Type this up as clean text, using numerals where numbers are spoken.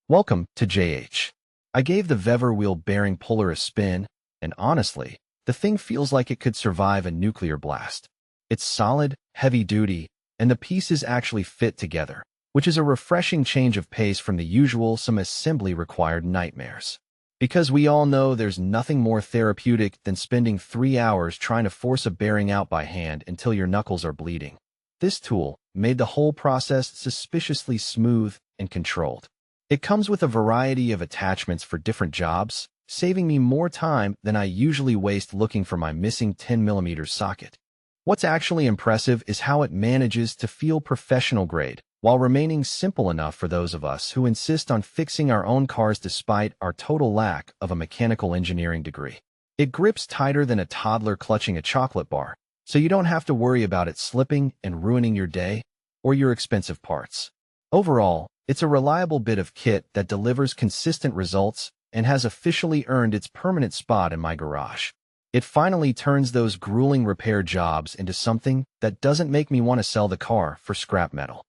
Welcome to JH. I gave the VEVOR wheel bearing puller a spin, and honestly, the thing feels like it could survive a nuclear blast. It's solid, heavy-duty, and the pieces actually fit together, which is a refreshing change of pace from the usual some assembly-required nightmares. Because we all know there's nothing more therapeutic than spending 3 hours trying to force a bearing out by hand until your knuckles are bleeding. This tool made the whole process suspiciously smooth and controlled. It comes with a variety of attachments for different jobs, saving me more time than I usually waste looking for my missing 10mm socket. What's actually impressive is how it manages to feel professional grade, while remaining simple enough for those of us who insist on fixing our own cars despite our total lack of a mechanical engineering degree. It grips tighter than a toddler clutching a chocolate bar, so you don't have to worry about it slipping and ruining your day or your expensive parts. Overall, it's a reliable bit of kit that delivers consistent results and has officially earned its permanent spot in my garage. It finally turns those grueling repair jobs into something that doesn't make me want to sell the car for scrap metal.